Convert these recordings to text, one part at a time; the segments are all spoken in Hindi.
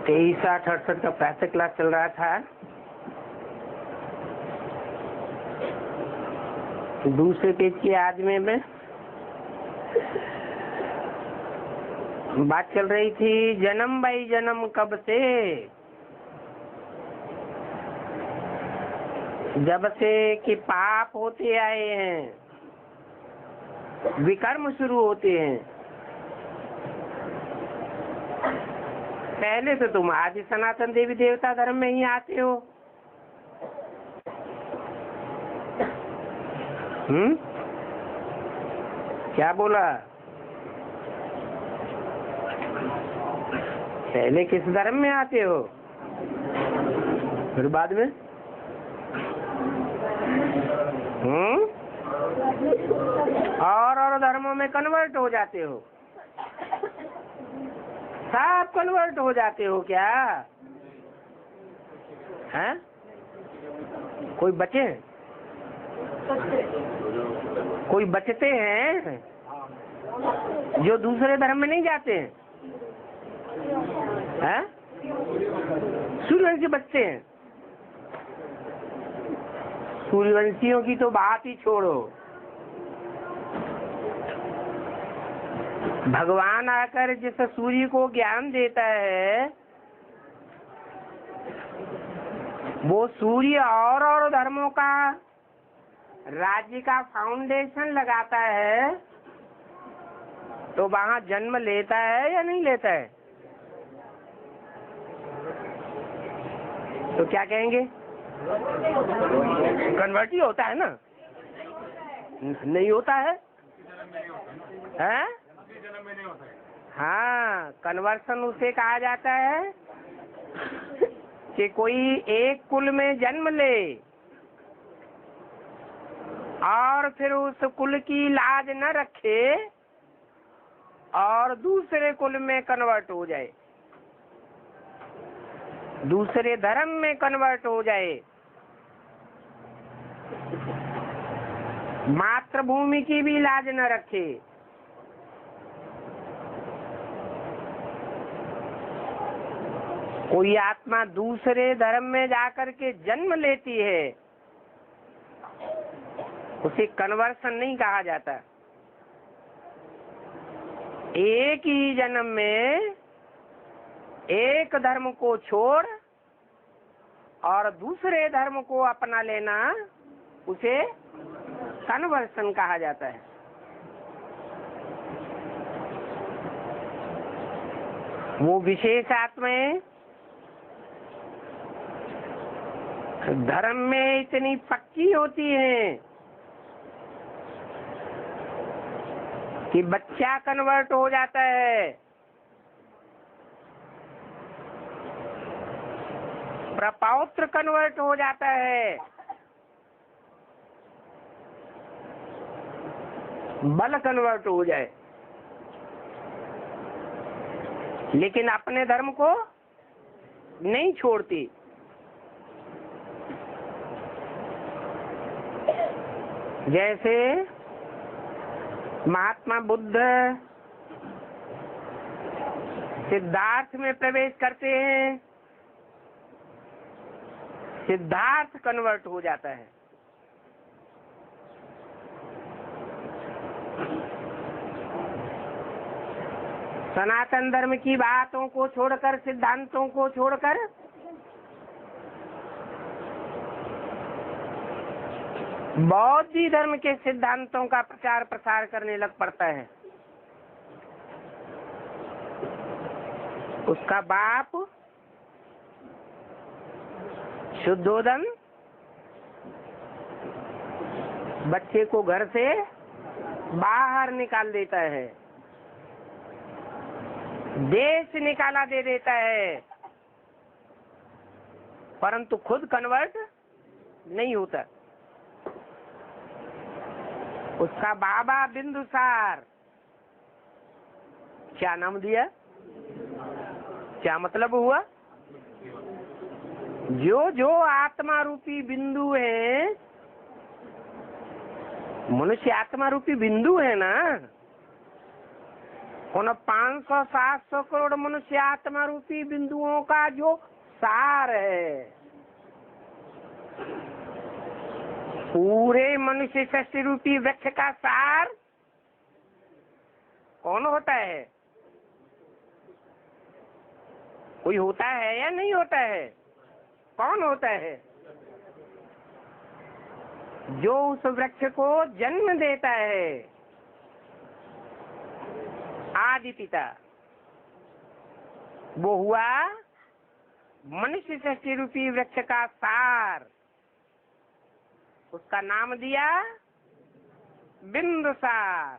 2368 का प्रातः क्लास चल रहा था। दूसरे पेज की आज में बात चल रही थी जन्म बाई जन्म कब से, जब से कि पाप होते आए हैं, विकर्म शुरू होते हैं। पहले तो तुम आदि सनातन देवी देवता धर्म में ही आते हो। क्या बोला? पहले किस धर्म में आते हो, फिर बाद में और धर्मों में कन्वर्ट हो जाते हो। सब कन्वर्ट हो जाते हो क्या? हैं? कोई बचे हैं? कोई बचते हैं जो दूसरे धर्म में नहीं जाते हैं? हैं? सूर्यवंशी बचते हैं। सूर्यवंशियों की तो बात ही छोड़ो। भगवान आकर जिस सूर्य को ज्ञान देता है, वो सूर्य और धर्मों का राज्य का फाउंडेशन लगाता है, तो वहां जन्म लेता है या नहीं लेता है? तो क्या कहेंगे? कन्वर्ट ही होता है ना? नहीं होता है? हैं? हाँ, कन्वर्सन उसे कहा जाता है कि कोई एक कुल में जन्म ले और फिर उस कुल की लाज न रखे और दूसरे कुल में कन्वर्ट हो जाए, दूसरे धर्म में कन्वर्ट हो जाए, मातृभूमि की भी लाज न रखे। कोई आत्मा दूसरे धर्म में जाकर के जन्म लेती है, उसे कन्वर्सन नहीं कहा जाता। एक ही जन्म में एक धर्म को छोड़ और दूसरे धर्म को अपना लेना, उसे कन्वर्सन कहा जाता है। वो विशेष आत्माएं धर्म में इतनी पक्की होती हैं कि बच्चा कन्वर्ट हो जाता है, प्रपौत्र कन्वर्ट हो जाता है, बल कन्वर्ट हो जाए, लेकिन अपने धर्म को नहीं छोड़ती। जैसे महात्मा बुद्ध सिद्धार्थ में प्रवेश करते हैं, सिद्धार्थ कन्वर्ट हो जाता है। सनातन धर्म की बातों को छोड़कर, सिद्धांतों को छोड़कर बौद्ध धर्म के सिद्धांतों का प्रचार प्रसार करने लग पड़ता है। उसका बाप शुद्धोदन बच्चे को घर से बाहर निकाल देता है, देश निकाला दे देता है, परंतु खुद कन्वर्ट नहीं होता। उसका बाबा बिंदुसार, क्या नाम दिया? क्या मतलब हुआ? जो जो आत्मा रूपी बिंदु है, मनुष्य आत्मा रूपी बिंदु है ना, उन 500-700 करोड़ मनुष्य आत्मा रूपी बिंदुओं का जो सार है, पूरे मनुष्य सृष्टि रूपी वृक्ष का सार कौन होता है? कोई होता है या नहीं होता है? कौन होता है? जो उस वृक्ष को जन्म देता है, आदि पिता, वो हुआ मनुष्य सृष्टि रूपी वृक्ष का सार। उसका नाम दिया बिंदुसार।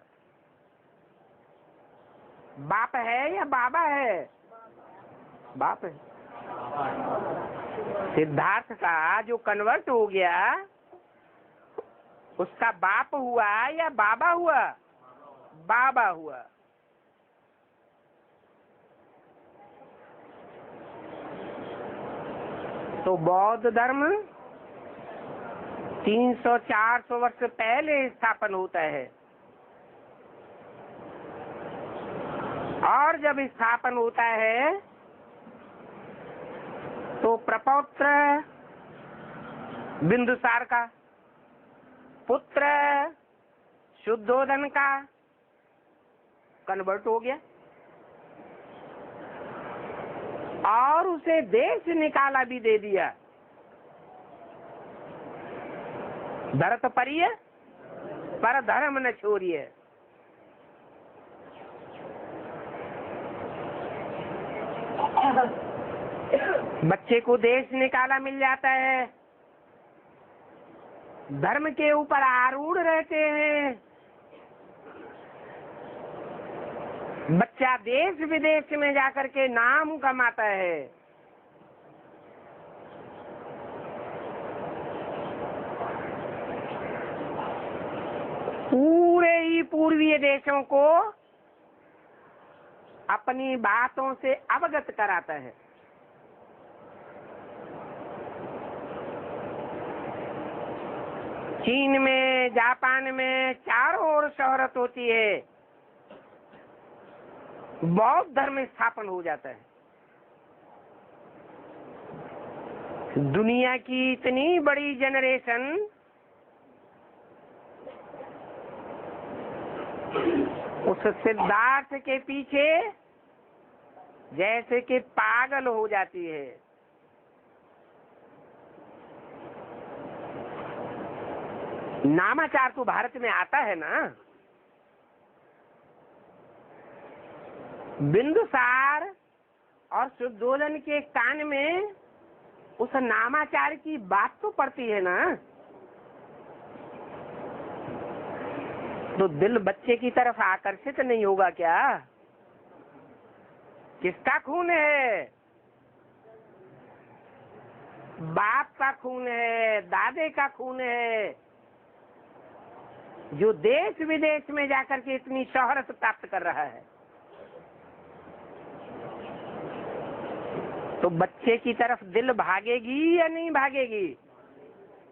बाप है या बाबा है? बाप है। सिद्धार्थ का जो कन्वर्ट हो गया, उसका बाप हुआ या बाबा हुआ? बाबा हुआ। तो बौद्ध धर्म 300-400 वर्ष पहले स्थापन होता है, और जब स्थापन होता है तो प्रपौत्र बिंदुसार का, पुत्र शुद्धोधन का कन्वर्ट हो गया और उसे देश निकाला भी दे दिया। धरत परिय पर धर्म न छोड़िए। बच्चे को देश निकाला मिल जाता है, धर्म के ऊपर आरूढ़ रहते हैं। बच्चा देश विदेश में जाकर के नाम कमाता है। पूरे ही पूर्वीय देशों को अपनी बातों से अवगत कराता है। चीन में, जापान में चारों ओर शोहरत होती है, बौद्ध धर्म स्थापन हो जाता है। दुनिया की इतनी बड़ी जनरेशन उस सिद्धार्थ के पीछे जैसे कि पागल हो जाती है। नामाचार तो भारत में आता है ना। बिंदुसार और शुद्धोधन के कान में उस नामाचार की बात तो पड़ती है ना, तो दिल बच्चे की तरफ आकर्षित नहीं होगा क्या? किसका खून है? बाप का खून है, दादे का खून है, जो देश विदेश में जाकर के इतनी शोहरत प्राप्त कर रहा है। तो बच्चे की तरफ दिल भागेगी या नहीं भागेगी?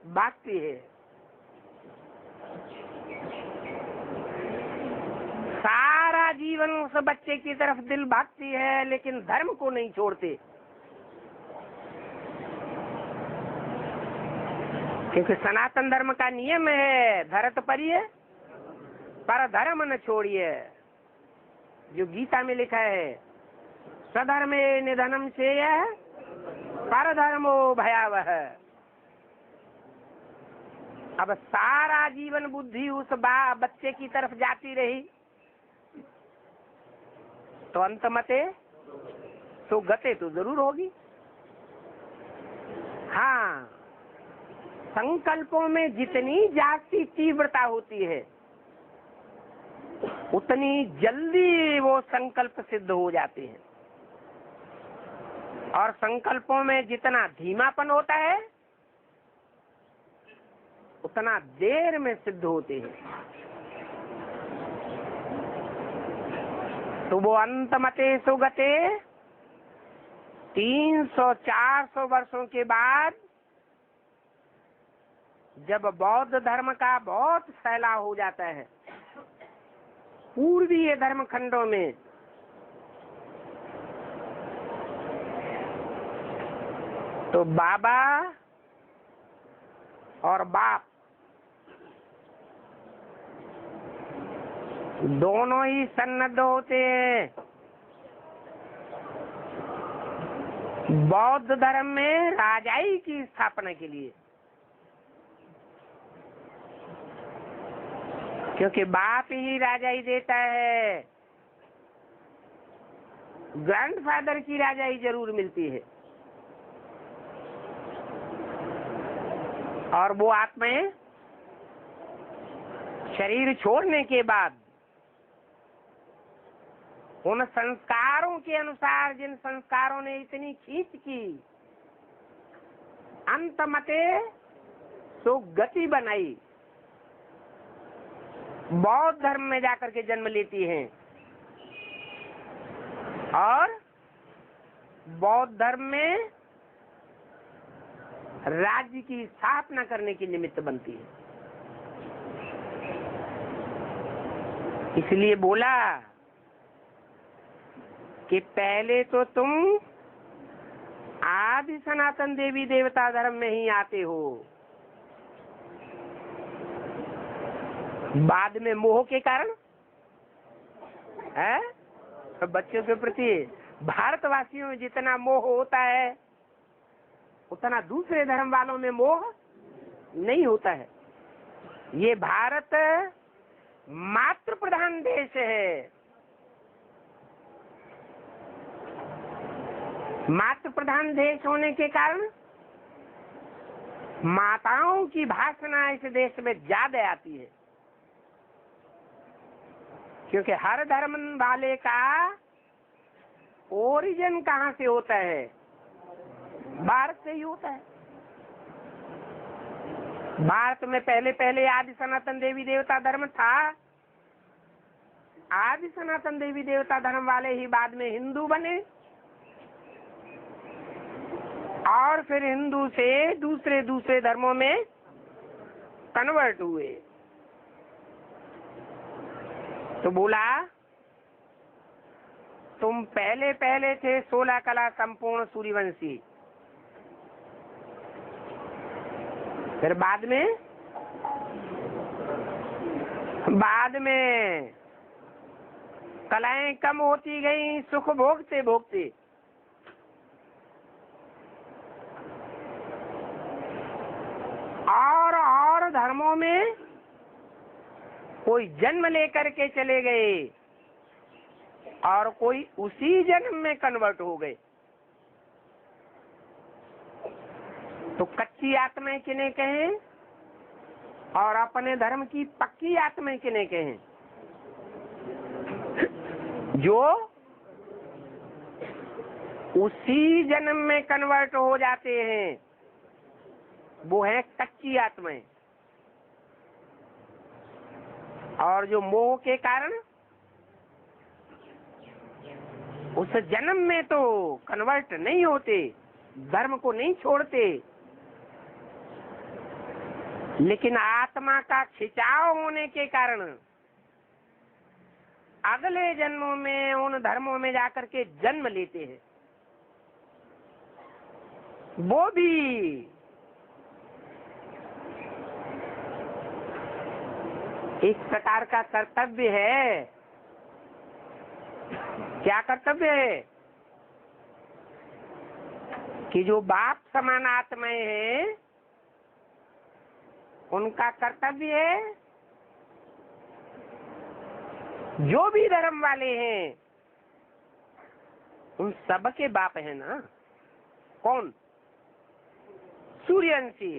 भागती है। सारा जीवन उस बच्चे की तरफ दिल भागती है, लेकिन धर्म को नहीं छोड़ते, क्योंकि सनातन धर्म का नियम है धरत परिय पर धर्म न छोड़िए। जो गीता में लिखा है, सधर्मे निधनम से पर धर्मो भयावह। अब सारा जीवन बुद्धि उस बच्चे की तरफ जाती रही तो अंत मते तो गते तो जरूर होगी। हाँ, संकल्पों में जितनी जास्ती तीव्रता होती है उतनी जल्दी वो संकल्प सिद्ध हो जाते हैं, और संकल्पों में जितना धीमापन होता है उतना देर में सिद्ध होते हैं। तो वो अंतमते सुगते 300-400 वर्षों के बाद जब बौद्ध धर्म का बहुत फैलाव हो जाता है पूर्वीय धर्म खंडों में, तो बाबा और बाप दोनों ही सन्नद्ध होते हैं बौद्ध धर्म में राजाई की स्थापना के लिए, क्योंकि बाप ही राजाई देता है, ग्रैंडफादर की राजाई जरूर मिलती है। और वो आत्माएं शरीर छोड़ने के बाद उन संस्कारों के अनुसार, जिन संस्कारों ने इतनी खींच की अंत मते सो गति बनाई, बौद्ध धर्म में जाकर के जन्म लेती हैं और बौद्ध धर्म में राज्य की स्थापना करने की निमित्त बनती है। इसलिए बोला कि पहले तो तुम आदि सनातन देवी देवता धर्म में ही आते हो, बाद में मोह के कारण है तो बच्चों के प्रति भारतवासियों में जितना मोह होता है उतना दूसरे धर्म वालों में मोह नहीं होता है। ये भारत मातृ प्रधान देश है। मातृ प्रधान देश होने के कारण माताओं की भाषणा इस देश में ज्यादा आती है, क्योंकि हर धर्म वाले का ओरिजिन कहाँ से होता है? भारत से ही होता है। भारत में पहले पहले आदि सनातन देवी देवता धर्म था। आदि सनातन देवी देवता धर्म वाले ही बाद में हिंदू बने और फिर हिंदू से दूसरे दूसरे धर्मों में कन्वर्ट हुए। तो बोला तुम पहले पहले थे 16 कला संपूर्ण सूर्यवंशी, फिर बाद में कलाएं कम होती गई सुख भोगते भोगते, और धर्मों में कोई जन्म लेकर के चले गए और कोई उसी जन्म में कन्वर्ट हो गए। तो कच्ची आत्माएं किन्हें कहें और अपने धर्म की पक्की आत्माएं किन्हें कहें? जो उसी जन्म में कन्वर्ट हो जाते हैं वो है कच्ची आत्माएं, और जो मोह के कारण उस जन्म में तो कन्वर्ट नहीं होते, धर्म को नहीं छोड़ते, लेकिन आत्मा का खिंचाव होने के कारण अगले जन्मों में उन धर्मों में जाकर के जन्म लेते हैं। वो भी एक प्रकार का कर्तव्य है। क्या कर्तव्य है? कि जो बाप समान आत्माएं हैं उनका कर्तव्य है, जो भी धर्म वाले हैं उन सब के बाप है ना। कौन? सूर्यवंशी।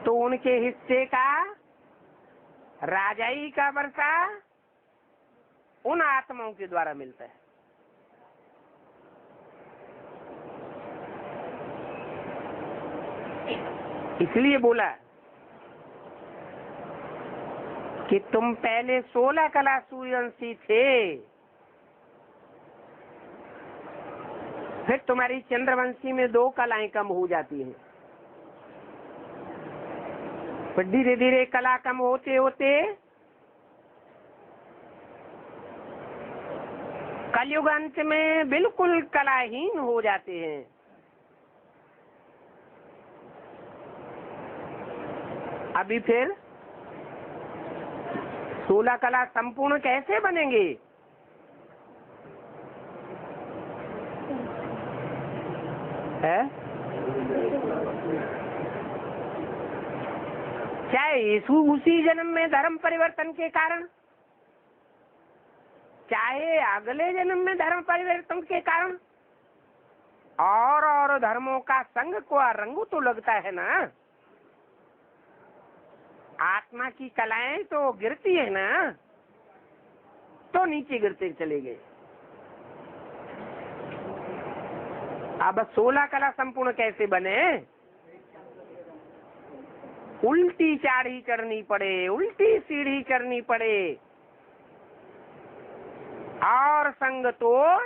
तो उनके हिस्से का राजाई का वर्षा उन आत्माओं के द्वारा मिलता है। इसलिए बोला कि तुम पहले 16 कला सूर्यवंशी थे, फिर तुम्हारी चंद्रवंशी में 2 कलाएं कम हो जाती हैं, फिर धीरे धीरे कला कम होते होते कलयुग अंत में बिल्कुल कलाहीन हो जाते हैं। अभी फिर 16 कला संपूर्ण कैसे बनेंगे? है चाहे यीशु उसी जन्म में धर्म परिवर्तन के कारण, चाहे अगले जन्म में धर्म परिवर्तन के कारण, और धर्मों का संग को रंगू तो लगता है ना। आत्मा की कलाएं तो गिरती है ना, तो नीचे गिरते चले गए। अब 16 कला संपूर्ण कैसे बने? उल्टी चाढ़ी चढ़नी पड़े, उल्टी सीढ़ी चढ़नी पड़े, और संग तोड़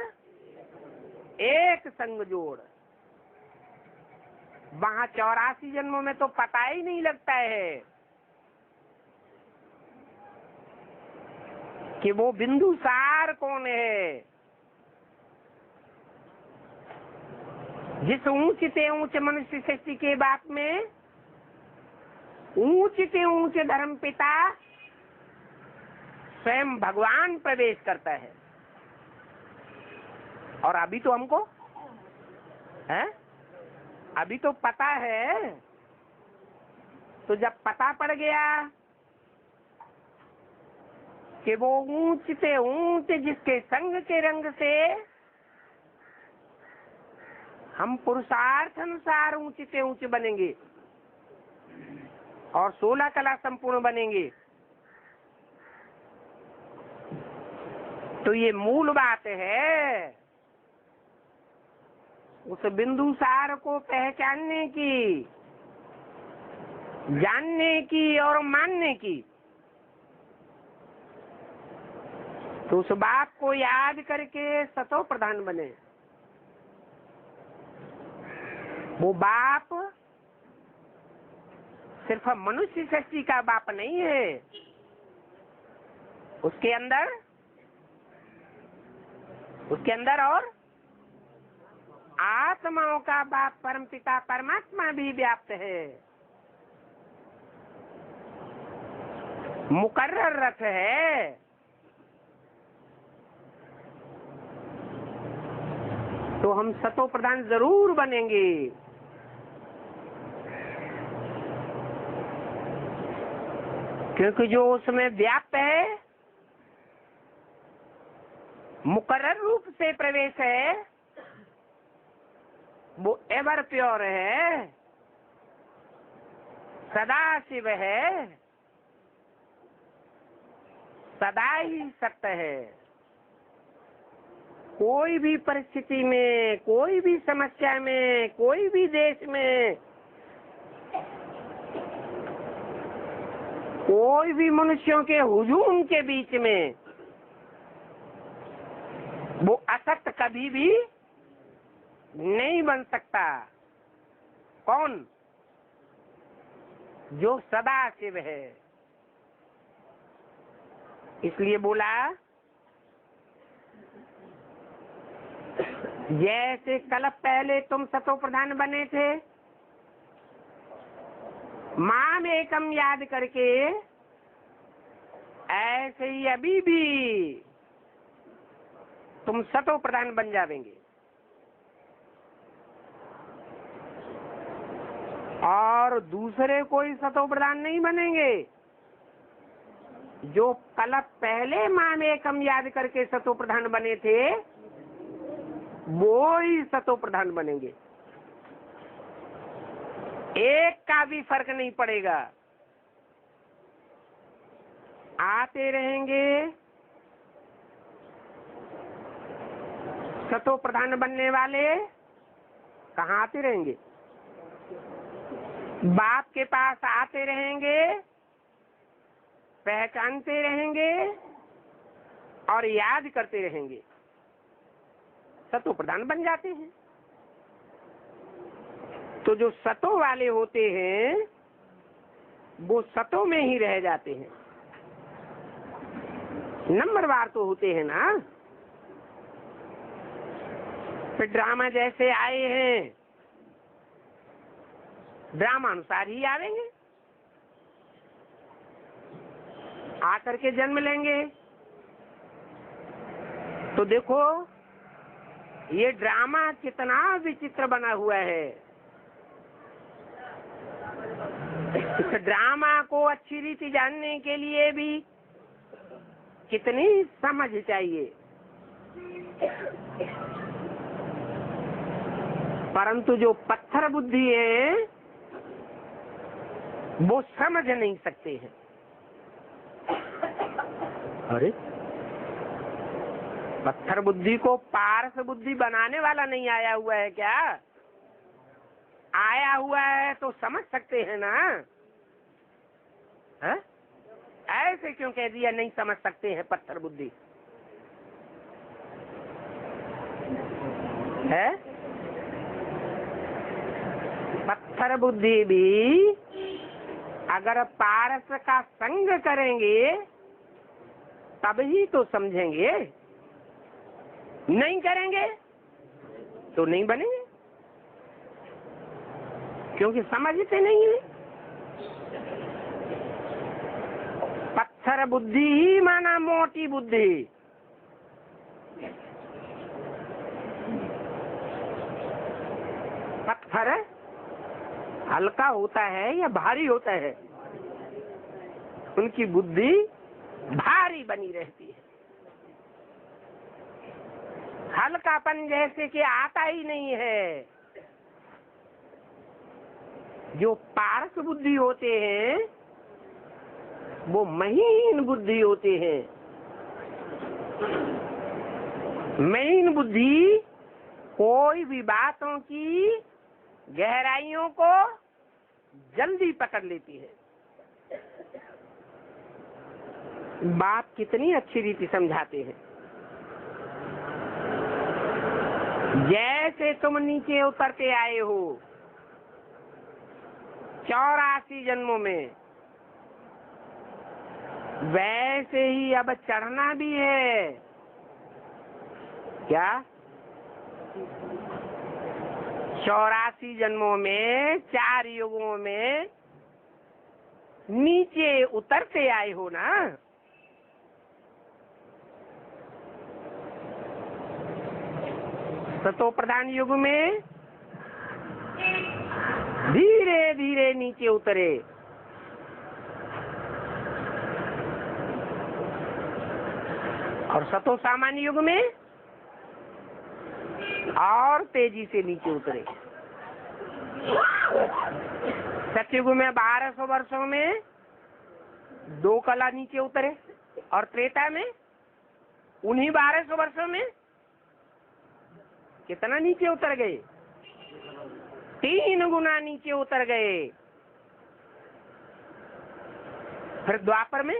एक संग जोड़। वहां 84 जन्मों में तो पता ही नहीं लगता है कि वो बिंदुसार कौन है। जिस ऊंच से ऊंच मनुष्य सृष्टि के बाप में ऊंच से ऊंच धर्म पिता स्वयं भगवान प्रवेश करता है। और अभी तो हमको है, अभी तो पता है। तो जब पता पड़ गया कि वो ऊंच से ऊंच जिसके संग के रंग से हम पुरुषार्थ अनुसार ऊंच से ऊंच बनेंगे और 16 कला संपूर्ण बनेंगे, तो ये मूल बात है उस बिंदुसार को पहचानने की, जानने की और मानने की। तो उस बाप को याद करके सतो प्रधान बने। वो बाप सिर्फ मनुष्य सृष्टि का बाप नहीं है, उसके अंदर और आत्माओं का बाप परमपिता परमात्मा भी व्याप्त है। मुकर्रर रथ है। तो हम सतो प्रधान जरूर बनेंगे। क्योंकि जो उसमें व्याप्त है, मुकर्रर रूप से प्रवेश है, वो एवर प्योर है, सदा शिव है, सदा ही सत्य है। कोई भी परिस्थिति में, कोई भी समस्या में, कोई भी देश में, कोई भी मनुष्यों के हुजूम के बीच में वो असत्य कभी भी नहीं बन सकता। कौन? जो सदा शिव है। इसलिए बोला जैसे कल पहले तुम सतो प्रधान बने थे, माम एकम याद करके, ऐसे ही अभी भी तुम सतो प्रधान बन जाएंगे। और दूसरे कोई सतो प्रधान नहीं बनेंगे। जो कल पहले माम एकम याद करके सतो प्रधान बने थे, वो ही सतो प्रधान बनेंगे। एक का भी फर्क नहीं पड़ेगा। आते रहेंगे, सतो प्रधान बनने वाले कहाँ आते रहेंगे? बाप के पास आते रहेंगे, पहचानते रहेंगे और याद करते रहेंगे, सतो प्रधान बन जाते हैं। तो जो सतो वाले होते हैं वो सतो में ही रह जाते हैं। नंबरवार तो होते हैं ना। फिर ड्रामा जैसे आए हैं ड्रामा अनुसार ही आवेंगे, आकर के जन्म लेंगे। तो देखो ये ड्रामा कितना विचित्र बना हुआ है। इस ड्रामा को अच्छी रीति जानने के लिए भी कितनी समझ चाहिए, परंतु जो पत्थर बुद्धि है वो समझ नहीं सकते हैं। अरे पत्थर बुद्धि को पारस बुद्धि बनाने वाला नहीं आया हुआ है क्या? आया हुआ है तो समझ सकते हैं ना। है? ऐसे क्यों कह दिया नहीं समझ सकते हैं पत्थर बुद्धि? है पत्थर बुद्धि भी अगर पारस का संग करेंगे तब ही तो समझेंगे, नहीं करेंगे तो नहीं बनेंगे, क्योंकि समझते नहीं है। पत्थर बुद्धि ही माना मोटी बुद्धि। पत्थर हल्का होता है या भारी होता है? उनकी बुद्धि भारी बनी रहती है। हल्कापन जैसे कि आता ही नहीं है। जो पारस बुद्धि होते हैं वो महीन बुद्धि होते हैं। महीन बुद्धि कोई भी बातों की गहराइयों को जल्दी पकड़ लेती है। बात कितनी अच्छी रीति समझाते हैं। जैसे तुम नीचे उतरते आए हो 84 जन्मों में, वैसे ही अब चढ़ना भी है। क्या 84 जन्मों में 4 युगों में नीचे उतरते आए हो ना। सतो प्रधान युग में धीरे धीरे नीचे उतरे, और सतो सामान्य युग में और तेजी से नीचे उतरे। सतयुग में 1200 वर्षों में 2 कला नीचे उतरे, और त्रेता में उन्हीं 1200 वर्षों में कितना नीचे उतर गए? 3 गुना नीचे उतर गए। फिर द्वापर में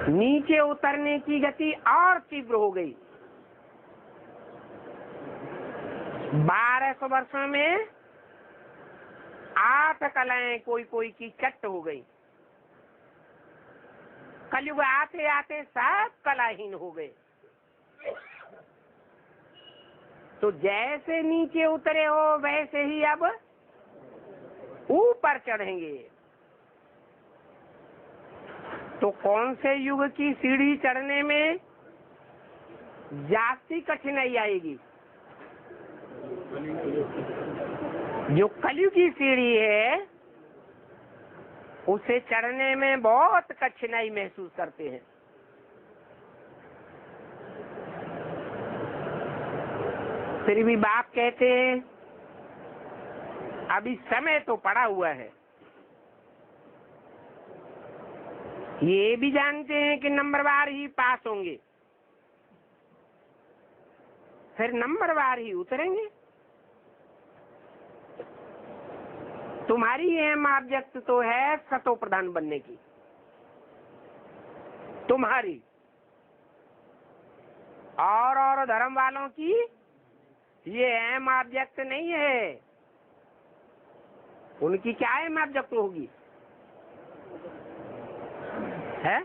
नीचे उतरने की गति और तीव्र हो गई। 1200 वर्षों में 8 कलाएं कोई कोई की चट हो गई। कलयुग आते आते सब कलाहीन हो गए। तो जैसे नीचे उतरे हो वैसे ही अब ऊपर चढ़ेंगे। तो कौन से युग की सीढ़ी चढ़ने में जास्ती कठिनाई आएगी? जो कलयुग की सीढ़ी है उसे चढ़ने में बहुत कठिनाई महसूस करते हैं। फिर भी बाप कहते हैं अभी समय तो पड़ा हुआ है। ये भी जानते हैं कि नंबरवार ही पास होंगे, फिर नंबरवार ही उतरेंगे। तुम्हारी अहम ऑब्जेक्ट तो है सतो प्रधान बनने की, तुम्हारी और धर्म वालों की ये अहम ऑब्जेक्ट नहीं है। उनकी क्या अहम ऑब्जेक्ट होगी? है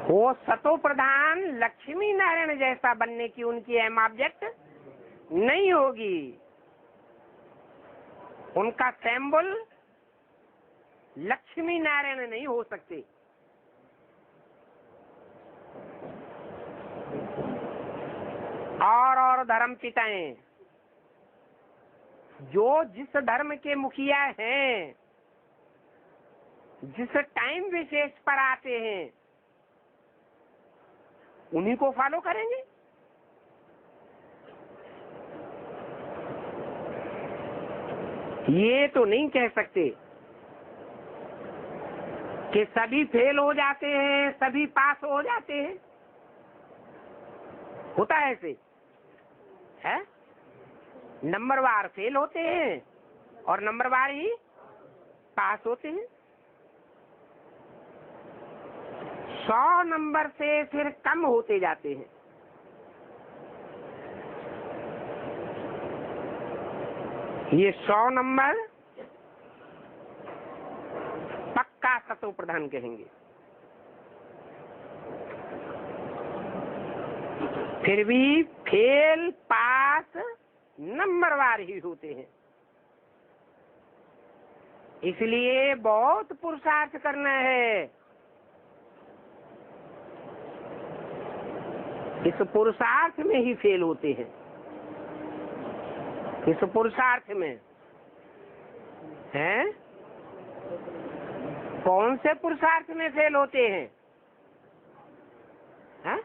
वो सतो प्रधान लक्ष्मी नारायण जैसा बनने की उनकी अहम ऑब्जेक्ट नहीं होगी। उनका सिंबल लक्ष्मी नारायण नहीं हो सकते। और धर्म पिताएं जो जिस धर्म के मुखिया हैं, जिस टाइम विशेष पर आते हैं, उन्हीं को फॉलो करेंगे। ये तो नहीं कह सकते कि सभी फेल हो जाते हैं, सभी पास हो जाते हैं। होता है ऐसे है? नंबरवार फेल होते हैं और नंबरवार ही पास होते हैं। 100 नंबर से फिर कम होते जाते हैं। ये 100 नंबर पक्का सतो प्रधान कहेंगे। फिर भी फेल पास नंबरवार ही होते हैं। इसलिए बहुत पुरुषार्थ करना है। इस पुरुषार्थ में ही फेल होते हैं। इस पुरुषार्थ में हैं? कौन से पुरुषार्थ में फेल होते हैं? हैं?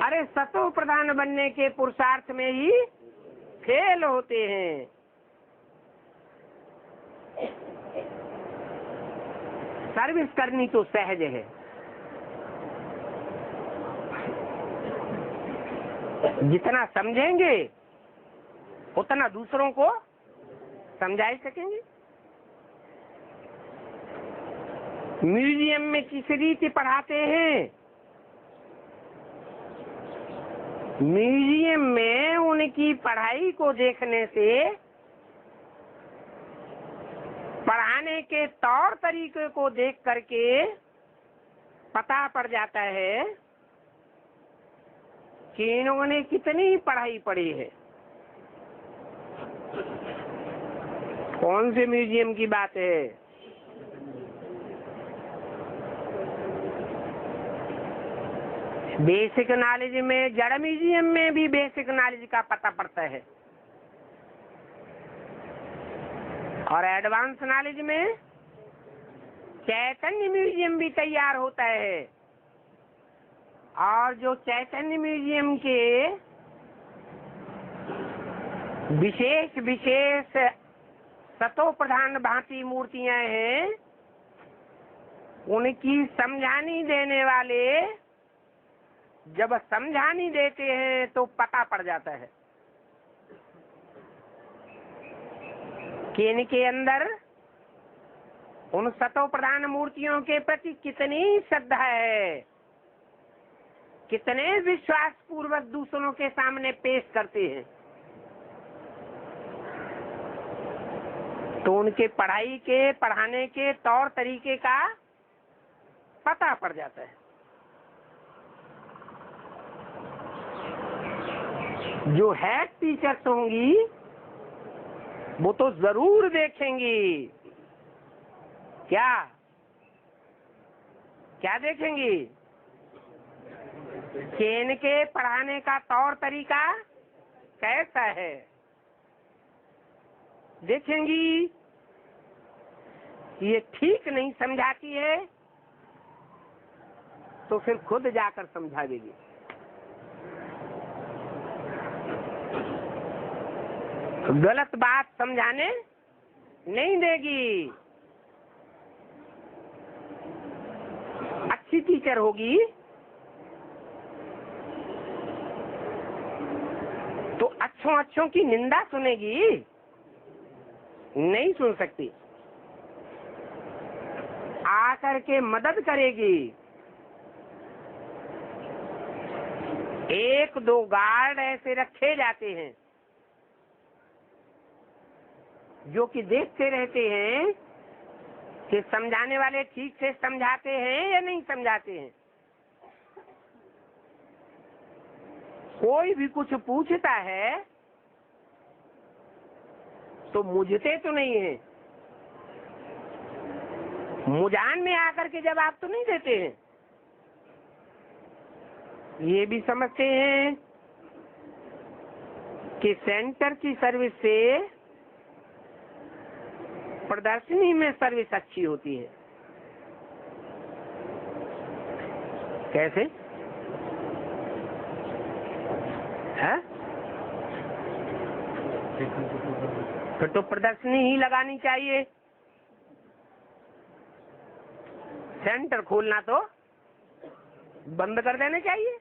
अरे सतो प्रधान बनने के पुरुषार्थ में ही फेल होते हैं। सर्विस करनी तो सहज है, जितना समझेंगे उतना दूसरों को समझा ही सकेंगे। म्यूजियम में किस रीति पढ़ाते हैं? म्यूजियम में उनकी पढ़ाई को देखने से पढ़ाने के तौर तरीके को देख करके पता पड़ जाता है कि इन्होंने कितनी पढ़ाई पढ़ी है। कौन से म्यूजियम की बात है? बेसिक नॉलेज में, जड़ म्यूजियम में भी बेसिक नॉलेज का पता पड़ता है और एडवांस नॉलेज में चैतन्य म्यूजियम भी तैयार होता है। और जो चैतन्य म्यूजियम के विशेष विशेष सतो प्रधान भांति मूर्तियां हैं, उनकी समझानी देने वाले जब समझानी देते हैं तो पता पड़ जाता है कि इनके अंदर उन सतो प्रधान मूर्तियों के प्रति कितनी श्रद्धा है, कितने विश्वास पूर्वक दूसरों के सामने पेश करते हैं। तो उनके पढ़ाई के, पढ़ाने के तौर तरीके का पता पड़ जाता है। जो हेड टीचर्स होंगी वो तो जरूर देखेंगी। क्या क्या देखेंगी? कि इनके पढ़ाने का तौर तरीका कैसा है। देखेंगी ये ठीक नहीं समझाती है तो फिर खुद जाकर समझा देगी। गलत बात समझाने नहीं देगी। अच्छी टीचर होगी तो अच्छों की निंदा सुनेगी? नहीं सुन सकती। आकर के मदद करेगी। एक दो गार्ड ऐसे रखे जाते हैं जो कि देखते रहते हैं कि समझाने वाले ठीक से समझाते हैं या नहीं समझाते हैं। कोई भी कुछ पूछता है तो मुझते तो नहीं है, मुजान में आकर के जवाब तो नहीं देते हैं। ये भी समझते हैं कि सेंटर की सर्विस से प्रदर्शनी में सर्विस अच्छी होती है। कैसे है? फिर तो प्रदर्शनी ही लगानी चाहिए, सेंटर खोलना तो बंद कर देना चाहिए।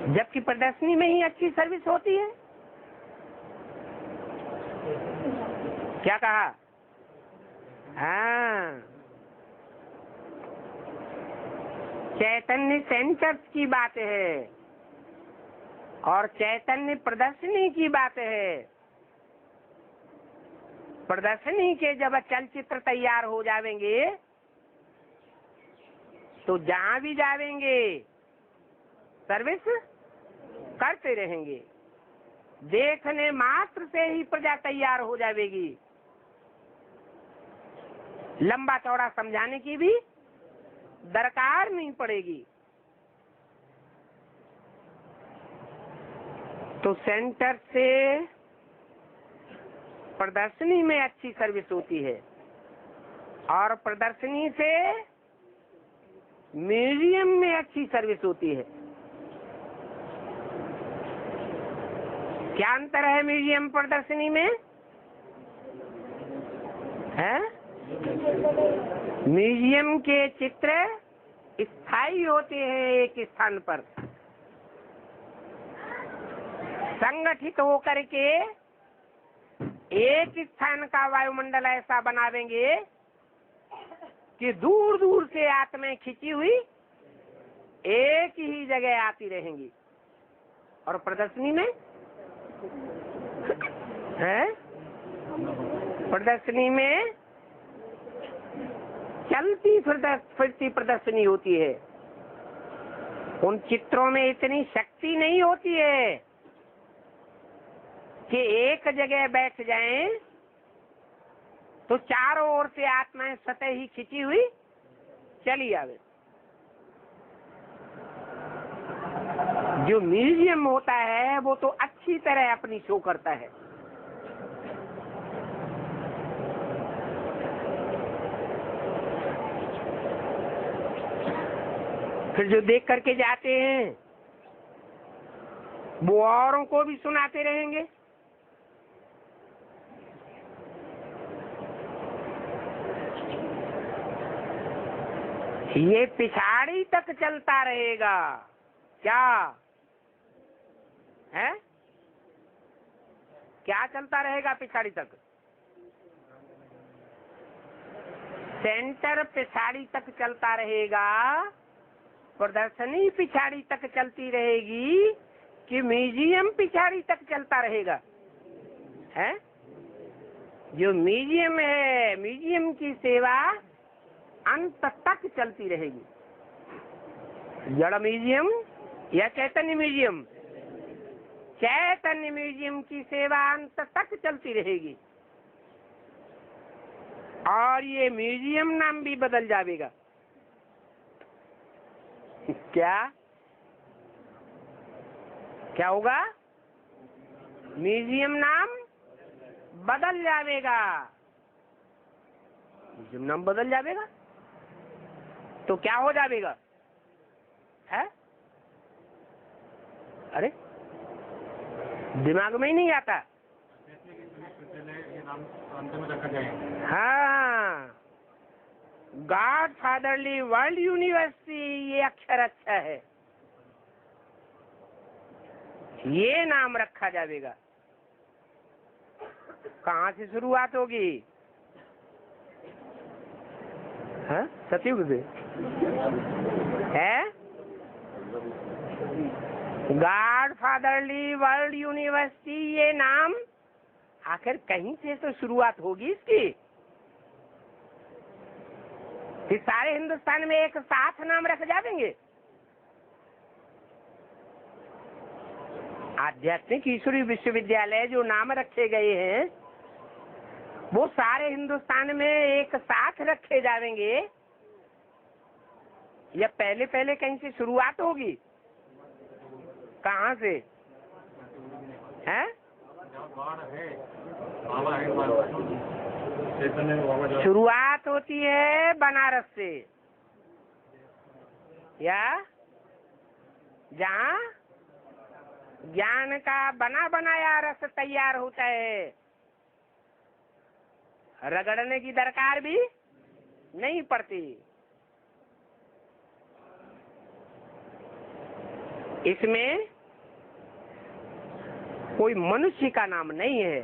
जबकि प्रदर्शनी में ही अच्छी सर्विस होती है। क्या कहा? हाँ, चैतन्य सेंटर की बात है और चैतन्य प्रदर्शनी की बात है। प्रदर्शनी के जब चलचित्र तैयार हो जाएंगे तो जहाँ भी जाएंगे सर्विस करते रहेंगे। देखने मात्र से ही प्रजा तैयार हो जाएगी, लंबा चौड़ा समझाने की भी दरकार नहीं पड़ेगी। तो सेंटर से प्रदर्शनी में अच्छी सर्विस होती है और प्रदर्शनी से म्यूजियम में अच्छी सर्विस होती है। क्या अंतर है म्यूजियम प्रदर्शनी में? है? म्यूजियम के चित्र स्थायी होते हैं एक स्थान पर, संगठित होकर के एक स्थान का वायुमंडल ऐसा बनावेंगे कि दूर दूर से आत्माएं खिंची हुई एक ही जगह आती रहेंगी। और प्रदर्शनी में है, प्रदर्शनी में चलती फिरती प्रदर्शनी होती है। उन चित्रों में इतनी शक्ति नहीं होती है कि एक जगह बैठ जाएं तो चारों ओर से आत्माएं सतह ही खिंची हुई चली आवे। जो म्यूजियम होता है वो तो अच्छी तरह अपनी शो करता है। फिर जो देख करके जाते हैं वो औरों को भी सुनाते रहेंगे। ये पिछाड़ी तक चलता रहेगा। क्या है? क्या चलता रहेगा पिछाड़ी तक? सेंटर पिछाड़ी तक चलता रहेगा, प्रदर्शनी पिछाड़ी तक चलती रहेगी कि म्यूजियम पिछाड़ी तक चलता रहेगा? है? जो म्यूजियम है, म्यूजियम की सेवा अंत तक चलती रहेगी। जड़ म्यूजियम या चैतन्य म्यूजियम? चैतन्य म्यूजियम की सेवा अंत तक चलती रहेगी और ये म्यूजियम नाम भी बदल जाएगा। क्या क्या होगा? म्यूजियम नाम बदल जाएगा। म्यूजियम नाम बदल जाएगा तो क्या हो जाएगा? है? अरे दिमाग में ही नहीं आता। हाँ, गॉड फादरली वर्ल्ड यूनिवर्सिटी, ये अक्षर अच्छा है, ये नाम रखा जाएगा। कहाँ से शुरुआत होगी? हाँ, सतयुग से है। गॉड फादरली वर्ल्ड यूनिवर्सिटी, ये नाम आखिर कहीं से तो शुरुआत होगी इसकी। फिर सारे हिंदुस्तान में एक साथ नाम रख जाएंगे। आध्यात्मिक ईश्वरीय विश्वविद्यालय जो नाम रखे गए हैं वो सारे हिंदुस्तान में एक साथ रखे जाएंगे या पहले पहले कहीं से शुरुआत होगी? कहाँ से है? शुरुआत होती है बनारस से, या जहाँ ज्ञान का बना बनाया रस तैयार होता है, रगड़ने की दरकार भी नहीं पड़ती। इसमें कोई मनुष्य का नाम नहीं है।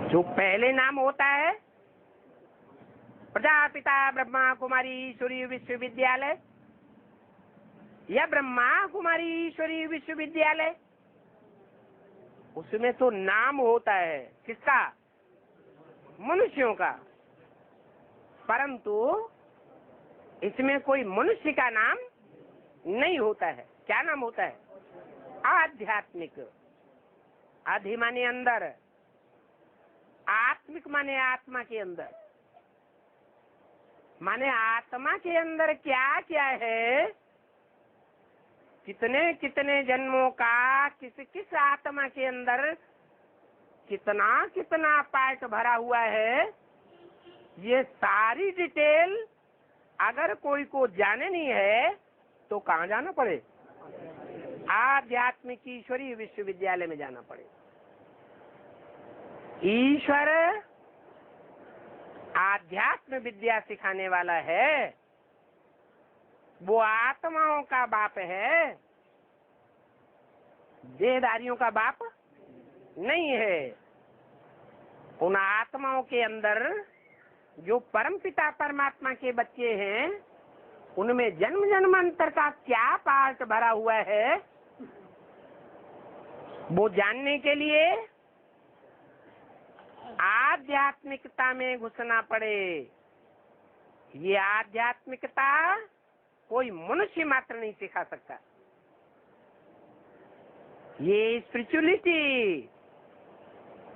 जो पहले नाम होता है प्रजापिता ब्रह्मा कुमारी ईश्वरीय विश्वविद्यालय या ब्रह्मा कुमारी ईश्वरीय विश्वविद्यालय, उसमें तो नाम होता है किसका? मनुष्यों का। परंतु इसमें कोई मनुष्य का नाम नहीं होता है। क्या नाम होता है? आध्यात्मिक। आधि माने अंदर, आत्मिक माने आत्मा के अंदर। माने आत्मा के अंदर क्या क्या है, कितने कितने जन्मों का किस किस आत्मा के अंदर कितना कितना पार्ट भरा हुआ है, ये सारी डिटेल अगर कोई को जाने नहीं है तो कहाँ जाना पड़े? आध्यात्मिक ईश्वरीय विश्वविद्यालय में जाना पड़े। ईश्वर आध्यात्म विद्या सिखाने वाला है, वो आत्माओं का बाप है, देहधारियों का बाप नहीं है। उन आत्माओं के अंदर जो परमपिता परमात्मा के बच्चे हैं, उनमें जन्म जन्मांतर का क्या पार्ट भरा हुआ है, वो जानने के लिए आध्यात्मिकता में घुसना पड़े। ये आध्यात्मिकता कोई मनुष्य मात्र नहीं सिखा सकता। ये स्पिरिचुअलिटी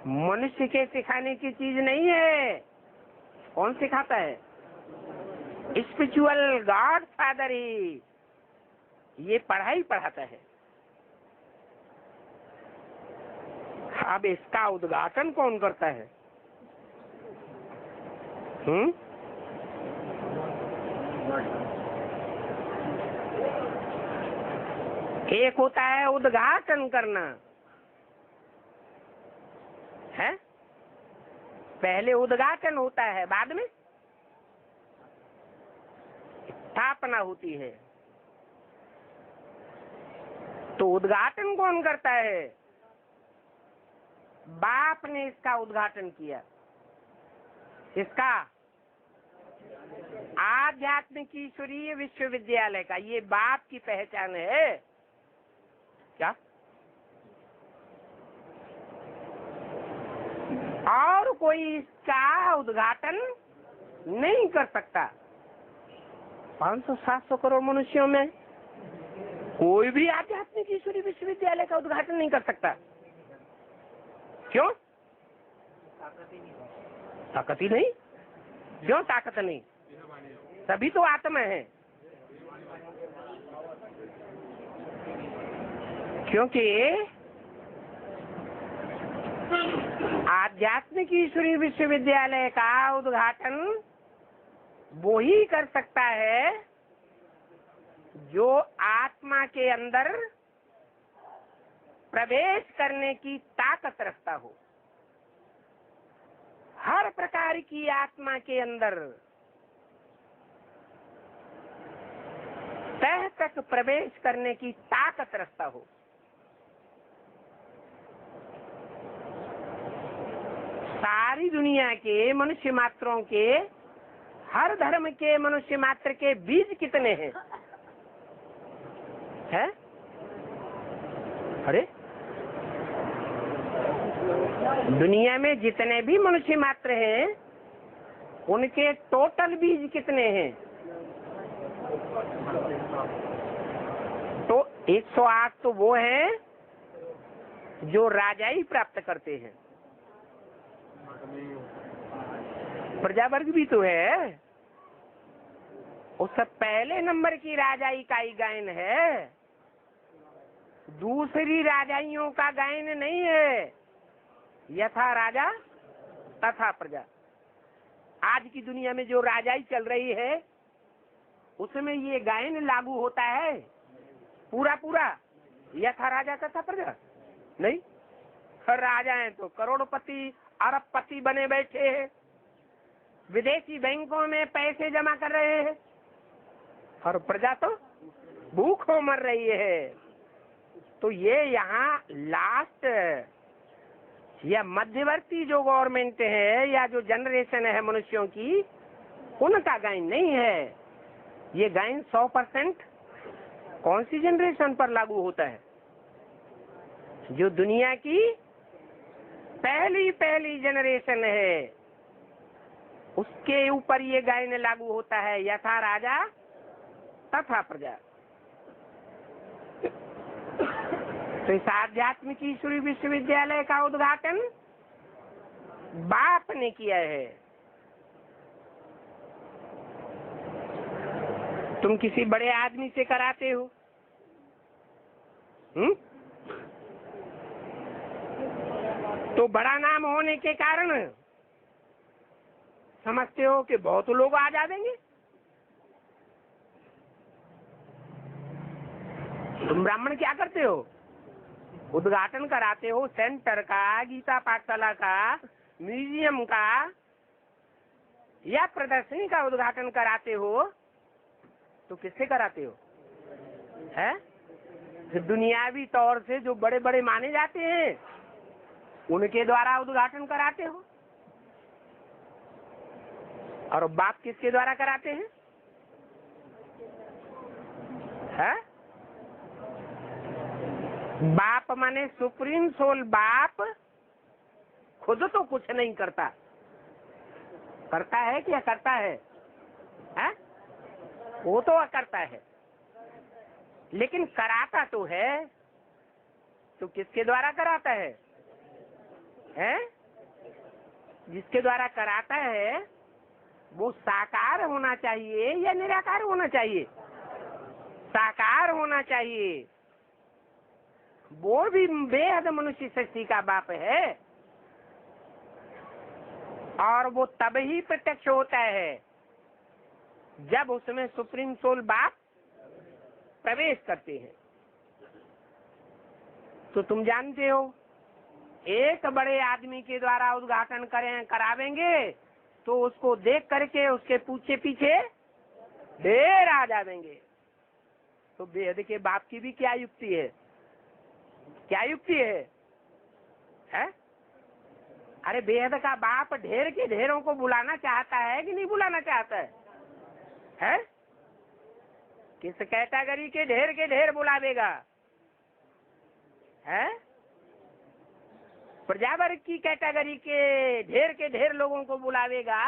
मनुष्य के सिखाने की चीज नहीं है। कौन सिखाता है? स्पिरिचुअल गॉड फादर ही ये पढ़ाई पढ़ाता है। अब इसका उद्घाटन कौन करता है? एक होता है उद्घाटन करना, है? पहले उद्घाटन होता है, बाद में स्थापना होती है। तो उद्घाटन कौन करता है? बाप ने इसका उद्घाटन किया। इसका आध्यात्मिक ईश्वरीय विश्वविद्यालय का ये बाप की पहचान है। क्या? और कोई इसका उद्घाटन नहीं कर सकता। 500-700 करोड़ मनुष्यों में कोई भी आध्यात्मिक ईश्वरीय विश्वविद्यालय का उद्घाटन नहीं कर सकता। क्यों? ताकत ही नहीं। क्यों ताकत नहीं? सभी तो आत्मा है। क्योंकि आध्यात्मिक ईश्वरीय विश्वविद्यालय का उद्घाटन वो ही कर सकता है जो आत्मा के अंदर प्रवेश करने की ताकत रखता हो। हर प्रकार की आत्मा के अंदर तह तक प्रवेश करने की ताकत रखता हो। सारी दुनिया के मनुष्य मात्रों के, हर धर्म के मनुष्य मात्र के बीज कितने हैं? है? अरे दुनिया में जितने भी मनुष्य मात्र हैं उनके टोटल बीज कितने हैं? तो 108 तो वो हैं जो राजाई प्राप्त करते हैं। प्रजा वर्ग भी तो है, उससे पहले नंबर की राजाई का ही गायन है, दूसरी राजाइयों का गायन नहीं है। यथा राजा तथा प्रजा। आज की दुनिया में जो राजाई चल रही है उसमें ये गायन लागू होता है पूरा पूरा, यथा राजा तथा प्रजा नहीं। राजा हैं तो करोड़पति अरबपति बने बैठे हैं, विदेशी बैंकों में पैसे जमा कर रहे हैं, और प्रजा तो भूखों मर रही है। तो ये यहाँ लास्ट या मध्यवर्ती जो गवर्नमेंट है या जो जनरेशन है मनुष्यों की, उनका गायन नहीं है। ये गायन 100% कौन सी जनरेशन पर लागू होता है? जो दुनिया की पहली जनरेशन है उसके ऊपर ये गायन लागू होता है, यथा राजा तथा प्रजा। तो इस आध्यात्मिक ईश्वरी विश्वविद्यालय का उद्घाटन बाप ने किया है। तुम किसी बड़े आदमी से कराते हो, तो बड़ा नाम होने के कारण समझते हो कि बहुत लोग आ जाएंगे। तुम ब्राह्मण क्या करते हो? उद्घाटन कराते हो सेंटर का, गीता पाठशाला का, म्यूजियम का या प्रदर्शनी का उद्घाटन कराते हो, तो किससे कराते हो? है दुनियावी तौर से जो बड़े बड़े माने जाते हैं उनके द्वारा उद्घाटन कराते हो। और बाप किसके द्वारा कराते हैं? है बाप माने सुप्रीम सोल। बाप खुद तो कुछ नहीं करता, करता है क्या? करता है, वो तो करता है, लेकिन कराता तो है। तो किसके द्वारा कराता है? जिसके द्वारा कराता है वो साकार होना चाहिए या निराकार होना चाहिए? साकार होना चाहिए। वो भी बेहद मनुष्य शक्ति का बाप है, और वो तब ही प्रत्यक्ष होता है जब उसमें सुप्रीम सोल बाप प्रवेश करते हैं। तो तुम जानते हो एक बड़े आदमी के द्वारा उद्घाटन करावेंगे तो उसको देख करके उसके पूछे पीछे ढेर आ जाएंगे। तो बेहद के बाप की भी क्या युक्ति है? क्या युक्ति है? अरे बेहद का बाप ढेर के ढेरों को बुलाना चाहता है कि नहीं बुलाना चाहता है? किस कैटेगरी के ढेर बुलावेगा? है प्रजा वर्ग की कैटेगरी के ढेर लोगों को बुलावेगा,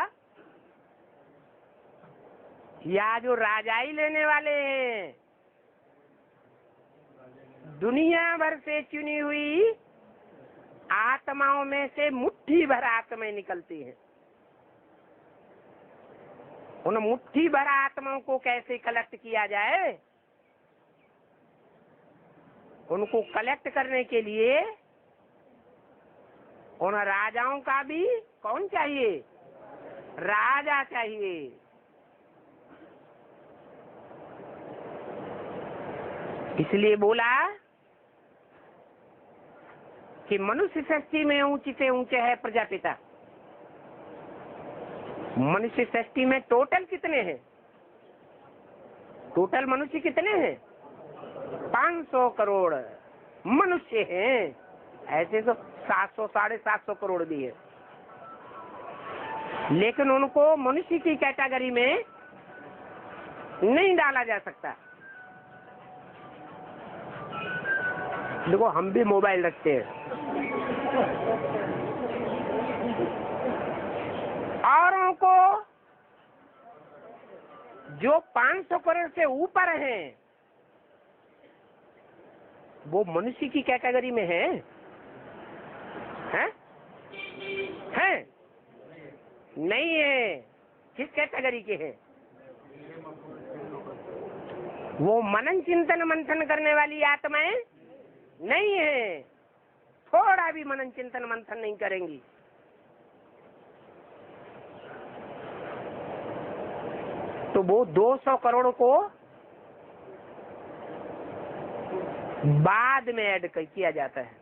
या जो राजाई लेने वाले हैं दुनिया भर से चुनी हुई आत्माओं में से मुट्ठी भर आत्माएं निकलती हैं। उन मुट्ठी भर आत्माओं को कैसे कलेक्ट किया जाए? उनको कलेक्ट करने के लिए उन राजाओं का भी कौन चाहिए? राजा चाहिए। इसलिए बोला कि मनुष्य सृष्टि में ऊंचे से ऊंचे है प्रजापिता। मनुष्य सृष्टि में टोटल कितने हैं? टोटल मनुष्य कितने हैं? 500 करोड़ मनुष्य हैं। ऐसे तो 700 750 करोड़ भी है, लेकिन उनको मनुष्य की कैटेगरी में नहीं डाला जा सकता। देखो हम भी मोबाइल रखते हैं, औरों को जो 500 करोड़ से ऊपर हैं वो मनुष्य की कैटेगरी में है? नहीं है। किस कैटेगरी के हैं? वो मनन चिंतन मंथन करने वाली आत्माएं नहीं है। थोड़ा भी मनन चिंतन मंथन नहीं करेंगी। तो वो 200 करोड़ को बाद में ऐड किया जाता है।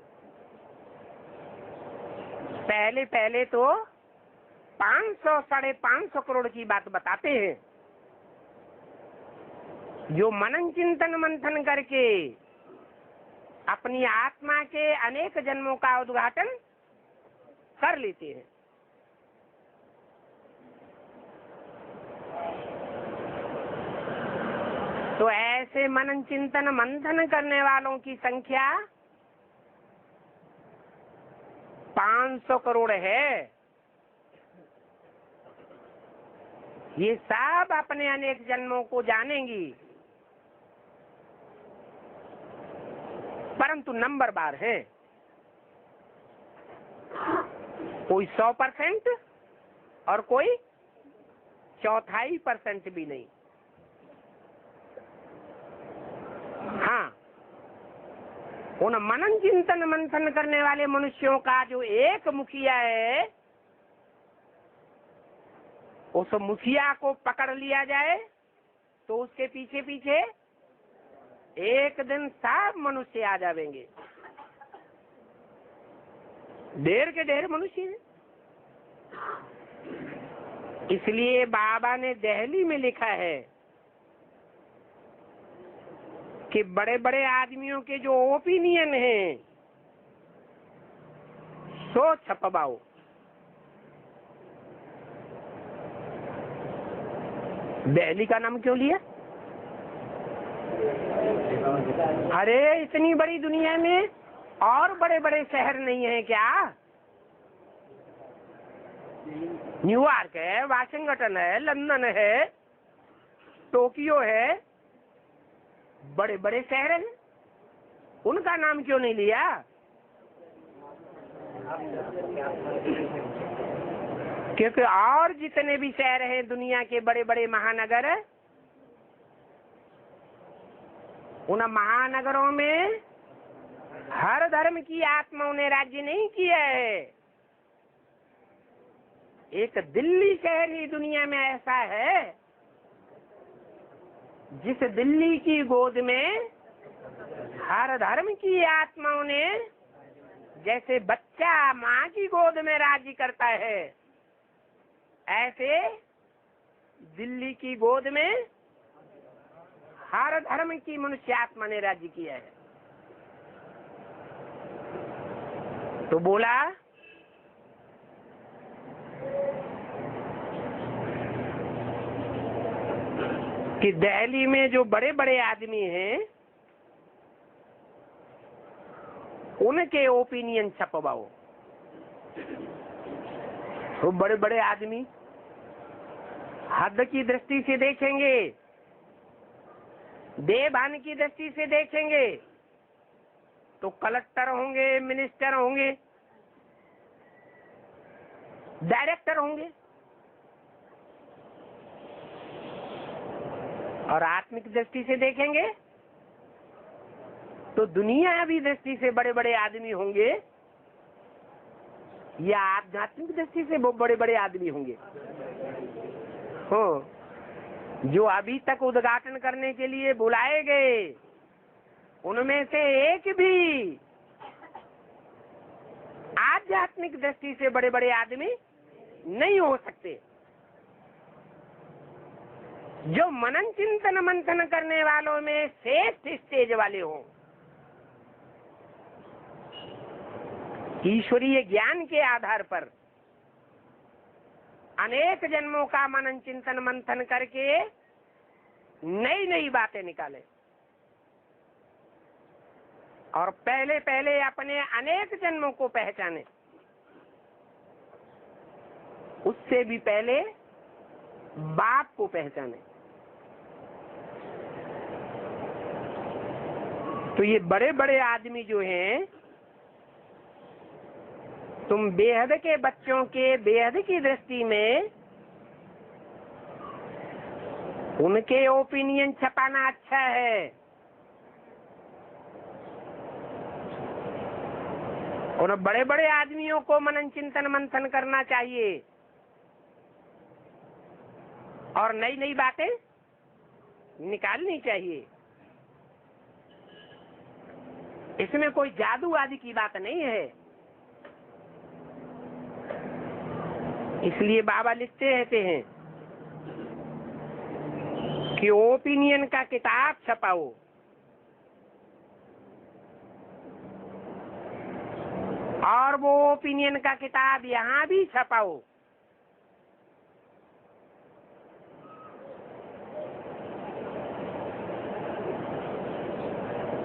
पहले पहले तो 500 550 करोड़ की बात बताते हैं, जो मनन चिंतन मंथन करके अपनी आत्मा के अनेक जन्मों का उद्घाटन कर लेते हैं। तो ऐसे मनन चिंतन मंथन करने वालों की संख्या 500 करोड़ है। ये सब अपने अनेक जन्मों को जानेंगी, परंतु नंबर बार है। कोई 100% और कोई 1/4% भी नहीं। हाँ, उन मनन चिंतन मंथन करने वाले मनुष्यों का जो एक मुखिया है, उस मुखिया को पकड़ लिया जाए तो उसके पीछे पीछे एक दिन सब मनुष्य आ जाएंगे। ढेर के ढेर मनुष्य हैं। इसलिए बाबा ने दिल्ली में लिखा है कि बड़े बड़े आदमियों के जो ओपिनियन हैं सो छपवाओ। दिल्ली का नाम क्यों लिया? अरे इतनी बड़ी दुनिया में और बड़े बड़े शहर नहीं है क्या? न्यूयॉर्क है, वाशिंगटन है, लंदन है, टोक्यो है, बड़े बड़े शहर हैं। उनका नाम क्यों नहीं लिया? क्योंकि और जितने भी शहर हैं दुनिया के बड़े बड़े महानगर, उन महानगरों में हर धर्म की आत्माओं ने राज्य नहीं किया है। एक दिल्ली शहर ही दुनिया में ऐसा है जिस दिल्ली की गोद में हर धर्म की आत्माओं ने, जैसे बच्चा माँ की गोद में राज्य करता है, ऐसे दिल्ली की गोद में हर धर्म की मनुष्य आत्मा ने राज्य किया है। तो बोला कि दिल्ली में जो बड़े बड़े आदमी हैं उनके ओपिनियन छपवाओ। तो बड़े बड़े आदमी हद की दृष्टि से देखेंगे, देवभान की दृष्टि से देखेंगे तो कलेक्टर होंगे, मिनिस्टर होंगे, डायरेक्टर होंगे। और आत्मिक दृष्टि से देखेंगे तो दुनियावी दृष्टि से बड़े बड़े आदमी होंगे या आध्यात्मिक दृष्टि से बहुत बड़े बड़े आदमी होंगे। हो जो अभी तक उद्घाटन करने के लिए बुलाए गए उनमें से एक भी आध्यात्मिक दृष्टि से बड़े बड़े आदमी नहीं हो सकते। जो मनन चिंतन मंथन करने वालों में श्रेष्ठ स्टेज वाले हों, ईश्वरीय ज्ञान के आधार पर अनेक जन्मों का मनन चिंतन मंथन करके नई नई बातें निकाले। और पहले पहले अपने अनेक जन्मों को पहचाने, उससे भी पहले बाप को पहचाने। तो ये बड़े बड़े आदमी जो हैं, तुम बेहद के बच्चों के बेहद की दृष्टि में उनके ओपिनियन छपाना अच्छा है, और बड़े बड़े आदमियों को मनन चिंतन मंथन करना चाहिए और नई नई बातें निकालनी चाहिए। इसमें कोई जादू आदि की बात नहीं है। इसलिए बाबा लिखते रहते हैं कि ओपिनियन का किताब छपाओ, और वो ओपिनियन का किताब यहाँ भी छपाओ।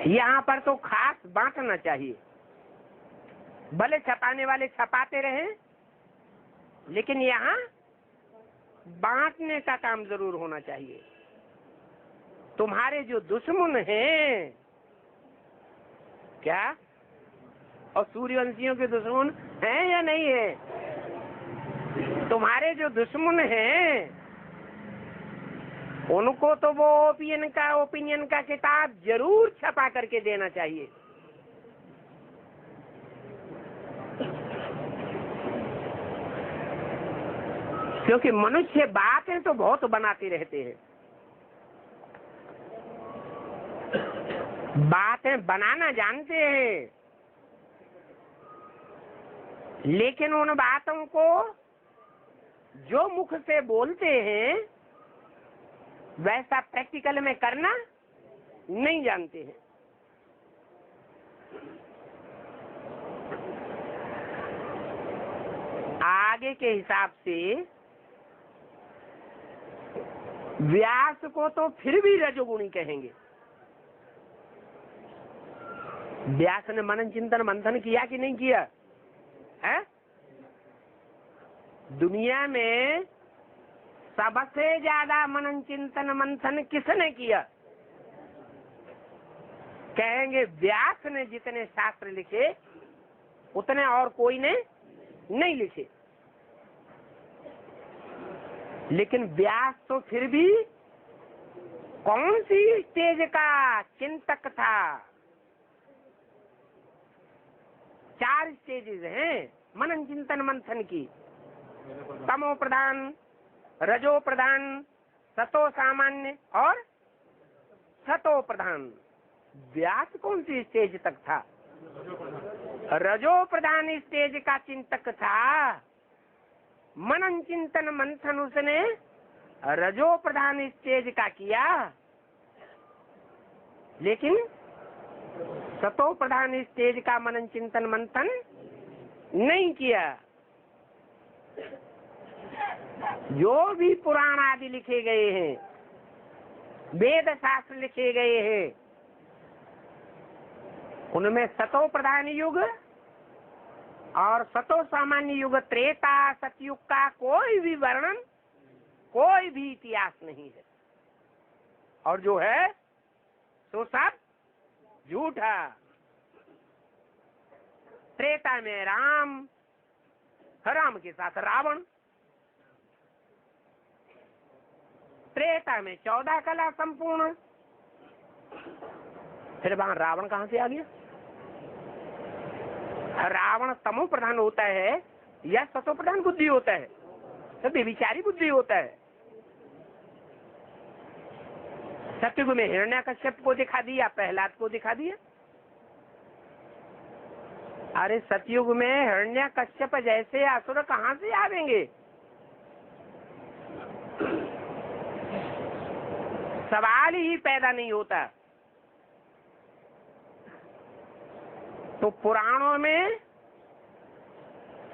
यहाँ पर तो खास बांटना चाहिए। भले छपाने वाले छपाते रहें, लेकिन यहाँ बांटने का काम जरूर होना चाहिए। तुम्हारे जो दुश्मन हैं, क्या और सूर्यवंशियों के दुश्मन हैं या नहीं है? तुम्हारे जो दुश्मन हैं, उनको तो वो ओपिनियन का किताब जरूर छपा करके देना चाहिए। क्योंकि मनुष्य बातें तो बहुत बनाते रहते हैं, बातें बनाना जानते हैं, लेकिन उन बातों को जो मुख से बोलते हैं वैसा प्रैक्टिकल में करना नहीं जानते हैं। आगे के हिसाब से व्यास को तो फिर भी रजोगुणी कहेंगे। व्यास ने मनन चिंतन मंथन किया कि नहीं किया है? दुनिया में सबसे ज्यादा मनन चिंतन मंथन किसने किया? कहेंगे व्यास ने जितने शास्त्र लिखे उतने और कोई ने नहीं लिखे। लेकिन व्यास तो फिर भी कौन सी स्टेज का चिंतक था? 4 स्टेजेस हैं मनन चिंतन मंथन की। तमो प्रधान, रजो प्रधान, सतो सामान्य और सतो प्रधान। व्यास कौन सी स्टेज तक था? रजो प्रधान स्टेज का चिंतक था। मनन चिंतन मंथन उसने रजो प्रधान स्टेज का किया, लेकिन सतो प्रधान स्टेज का मनन चिंतन मंथन नहीं किया। जो भी पुराण आदि लिखे गए हैं, वेद शास्त्र लिखे गए हैं, उनमें सतो प्रधान युग और सतो सामान्य युग, त्रेता सतयुग का कोई भी वर्णन, कोई भी इतिहास नहीं है। और जो है तो सब झूठा। त्रेता में राम, राम के साथ रावण, त्रेता में 14 कला संपूर्ण। फिर वहां रावण कहां से आ गया? रावण तमो प्रधान होता है या सतो प्रधान बुद्धि होता है? तो बेविचारी बुद्धि होता है। सतयुग में हिरण्याकश्यप को दिखा दिया, प्रहलाद को दिखा दिया। अरे सतयुग में हिरण्याकश्यप जैसे असुर कहां से आवेंगे? सवाल ही पैदा नहीं होता। तो पुराणों में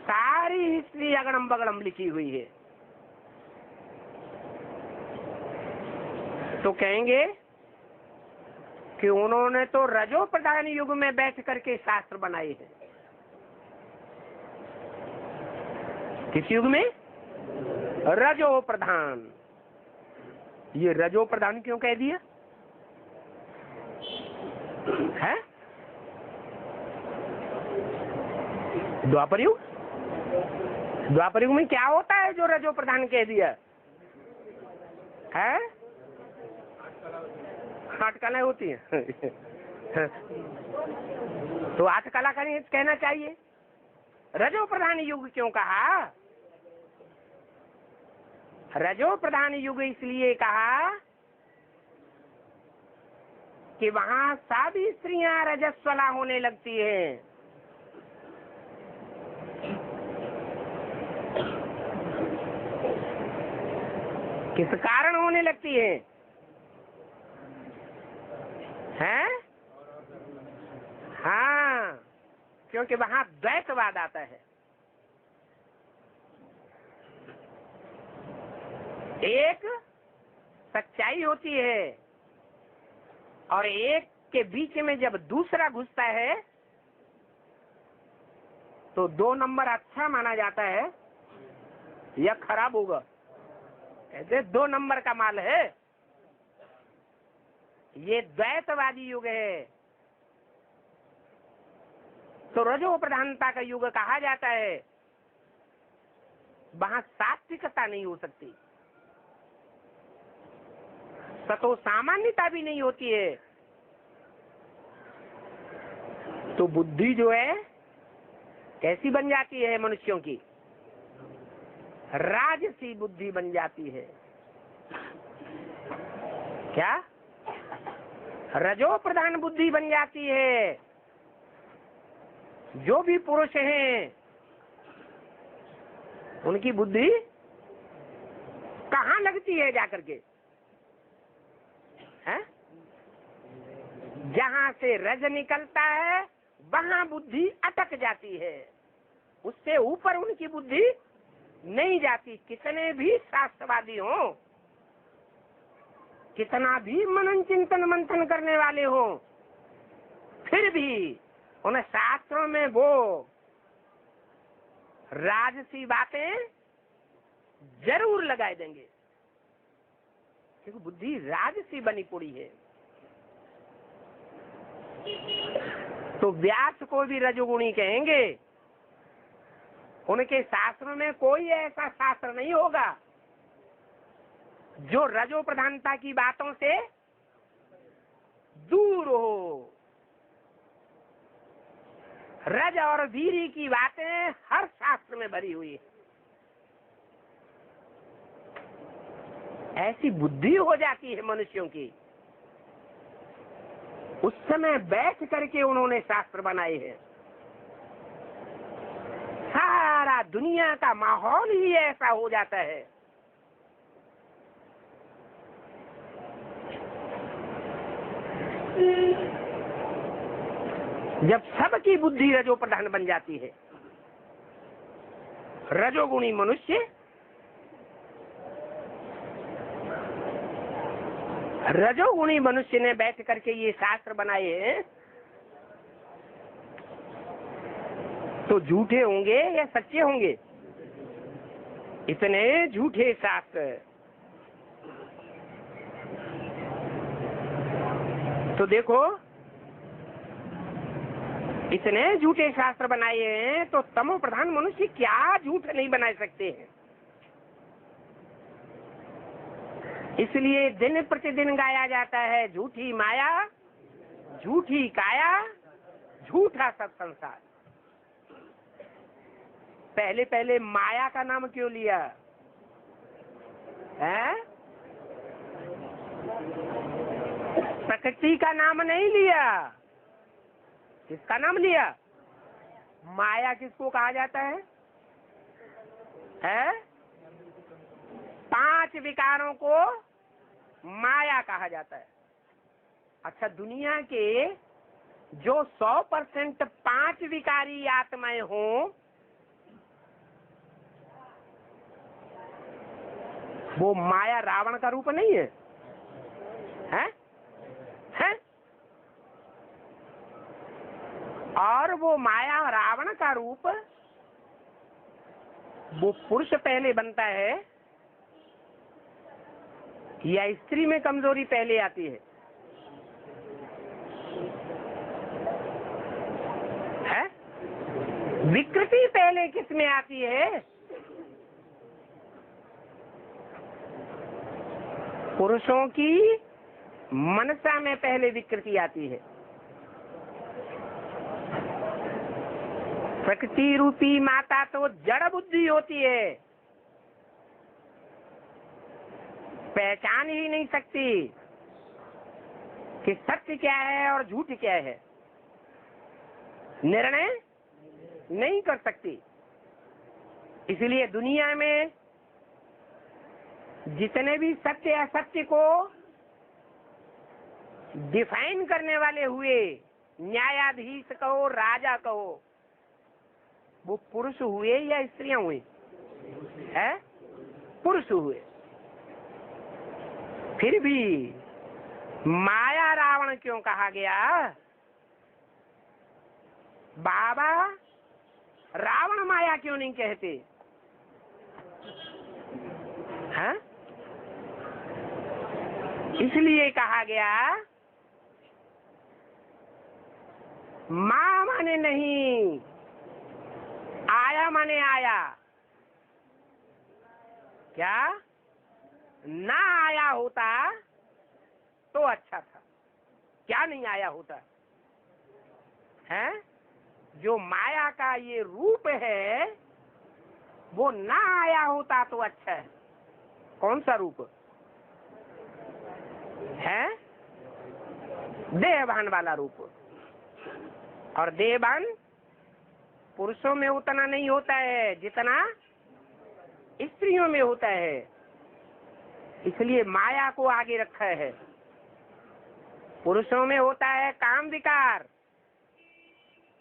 सारी हिस्ट्री अगड़म बगड़म लिखी हुई है। तो कहेंगे कि उन्होंने तो रजो प्रधान युग में बैठ करके शास्त्र बनाए हैं। किस युग में? रजो प्रधान। ये रजो प्रधान क्यों कह दिया है? द्वापर युग, द्वापर युग में क्या होता है जो रजो प्रधान कह दिया है? 8 कलाएं होती है तो 8 कला कहना चाहिए। रजो प्रधान युग क्यों कहा? रजो प्रधान युग इसलिए कहा कि वहां सभी स्त्रियां रजस्वला होने लगती हैं। किस कारण होने लगती है? हैं? हाँ, क्योंकि वहां द्वैतवाद आता है। एक सच्चाई होती है और एक के बीच में जब दूसरा घुसता है तो 2 नंबर अच्छा माना जाता है या खराब होगा? ऐसे 2 नंबर का माल है। ये द्वैतवादी युग है, तो रजो प्रधानता का युग कहा जाता है। वहां सात्विकता नहीं हो सकती, सतो सामान्यता भी नहीं होती है। तो बुद्धि जो है कैसी बन जाती है मनुष्यों की? राजसी बुद्धि बन जाती है। क्या? रजो प्रधान बुद्धि बन जाती है। जो भी पुरुष हैं उनकी बुद्धि कहाँ लगती है जाकर के? है? जहां से रज निकलता है वहां बुद्धि अटक जाती है, उससे ऊपर उनकी बुद्धि नहीं जाती। कितने भी शास्त्रवादी हों, कितना भी मनन चिंतन मंथन करने वाले हों, फिर भी उन शास्त्रों में वो राजसी बातें जरूर लगाए देंगे, क्योंकि बुद्धि राजसी बनी पड़ी है। तो व्यास को भी रजोगुणी कहेंगे। उनके शास्त्रों में कोई ऐसा शास्त्र नहीं होगा जो रजो प्रधानता की बातों से दूर हो। रज और वीरी की बातें हर शास्त्र में भरी हुई है। ऐसी बुद्धि हो जाती है मनुष्यों की। उस समय बैठ करके उन्होंने शास्त्र बनाए हैं। सारा दुनिया का माहौल ही ऐसा हो जाता है। जब सबकी बुद्धि रजो प्रधान बन जाती है। रजोगुणी मनुष्य रजोगुणी मनुष्य ने बैठ करके ये शास्त्र बनाए हैं, तो झूठे होंगे या सच्चे होंगे? इतने झूठे शास्त्र। तो देखो, इतने झूठे शास्त्र बनाए हैं, तो तमो प्रधान मनुष्य क्या झूठ नहीं बना सकते हैं। इसलिए दिन प्रतिदिन गाया जाता है, झूठी माया, झूठी काया, झूठा सब संसार। पहले पहले माया का नाम क्यों लिया है? प्रकृति का नाम नहीं लिया। किसका नाम लिया? माया किसको कहा जाता है? 5 विकारों को माया कहा जाता है। अच्छा, दुनिया के जो 100% 5 विकारी आत्माएं हों, वो माया रावण का रूप नहीं है? हैं? वो माया रावण का रूप, वो पुरुष पहले बनता है या स्त्री में कमजोरी पहले आती है? है? विकृति पहले किस में आती है? पुरुषों की मनसा में पहले विकृति आती है। प्रकृति रूपी माता तो जड़ बुद्धि होती है, पहचान ही नहीं सकती कि सत्य क्या है और झूठ क्या है, निर्णय नहीं कर सकती। इसलिए दुनिया में जितने भी सत्य असत्य को डिफाइन करने वाले हुए, न्यायाधीश कहो, राजा कहो, वो पुरुष हुए या स्त्रियां हुई? है? पुरुष हुए। फिर भी माया रावण क्यों कहा गया? बाबा रावण माया क्यों नहीं कहते? हाँ? इसलिए कहा गया मां माने नहीं, आया माने आया। क्या ना आया होता तो अच्छा था, क्या नहीं आया होता है? जो माया का ये रूप है वो ना आया होता तो अच्छा है। कौन सा रूप है? देहभान वाला रूप। और देहभान पुरुषों में उतना नहीं होता है जितना स्त्रियों में होता है, इसलिए माया को आगे रखा है। पुरुषों में होता है काम विकार,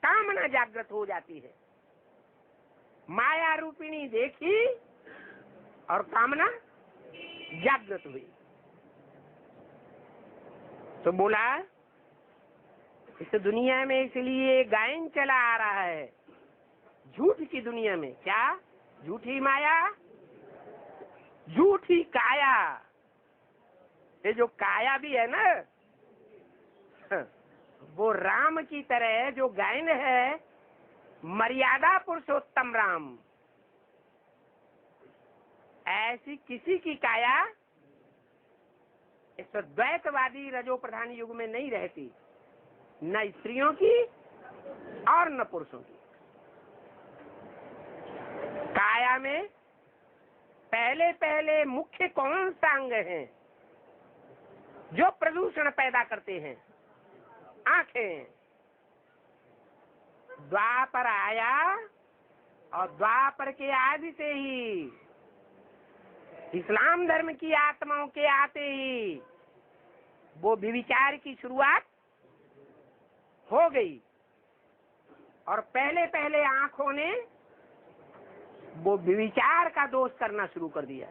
कामना जागृत हो जाती है। माया रूपिणी देखी और कामना जागृत हुई। तो बोला इस दुनिया में इसलिए गायन चला आ रहा है, झूठ की दुनिया में। क्या? झूठी माया, झूठी काया। ये जो काया भी है ना, वो राम की तरह जो गायन है, मर्यादा पुरुषोत्तम राम, ऐसी किसी की काया इस द्वैतवादी रजो प्रधान युग में नहीं रहती, न स्त्रियों की और न पुरुषों की। काया में पहले पहले मुख्य कौन सा अंग है जो प्रदूषण पैदा करते हैं? आंखें। द्वापर आया और द्वापर के आदि से ही इस्लाम धर्म की आत्माओं के आते ही वो व्यभिचार की शुरुआत हो गई। और पहले पहले आंखों ने वो व्यभिचार का दोष करना शुरू कर दिया।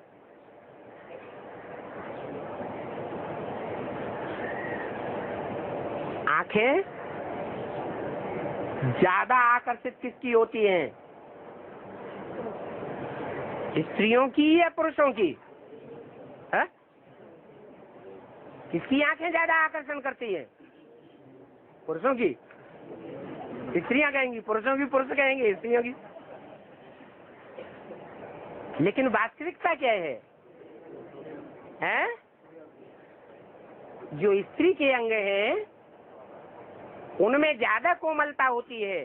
आंखें ज्यादा आकर्षित किसकी होती हैं? स्त्रियों की या पुरुषों की? है? किसकी आंखें ज्यादा आकर्षण करती है? पुरुषों की। स्त्रियां कहेंगी पुरुषों की, पुरुष कहेंगे स्त्रियों की। लेकिन वास्तविकता क्या है? जो स्त्री के अंग है उनमें ज्यादा कोमलता होती है,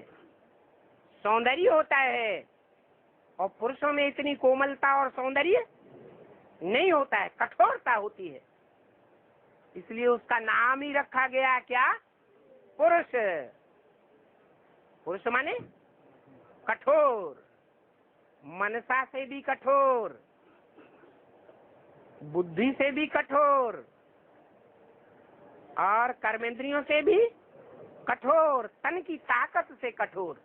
सौंदर्य होता है, और पुरुषों में इतनी कोमलता और सौंदर्य नहीं होता है, कठोरता होती है। इसलिए उसका नाम ही रखा गया क्या? पुरुष। पुरुष माने कठोर, मनसा से भी कठोर, बुद्धि से भी कठोर, और कर्मेंद्रियों से भी कठोर, तन की ताकत से कठोर।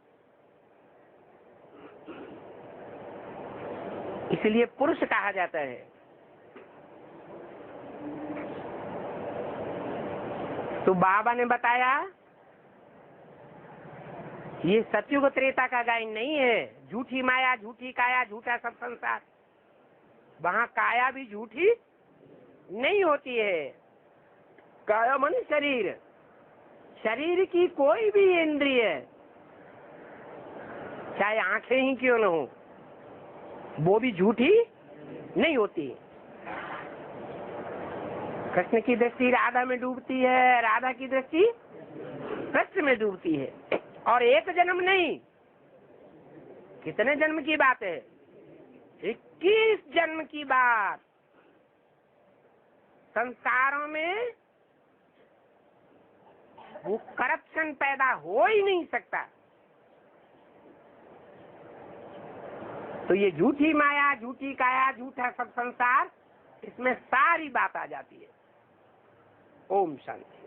इसलिए पुरुष कहा जाता है। तो बाबा ने बताया ये सतयुग त्रेता का गायन नहीं है। झूठी माया, झूठी काया, झूठा सब संसार। वहाँ काया भी झूठी नहीं होती है। काया मन शरीर, शरीर की कोई भी इंद्रिय, चाहे आंखें ही क्यों न हो, वो भी झूठी नहीं होती। कृष्ण की दृष्टि राधा में डूबती है, राधा की दृष्टि कृष्ण में डूबती है। और एक जन्म नहीं, कितने जन्म की बात है? 21 जन्म की बात। संसारों में वो करप्शन पैदा हो ही नहीं सकता। तो ये झूठी माया, झूठी काया, झूठा सब संसार, इसमें सारी बात आ जाती है। ओम शांति।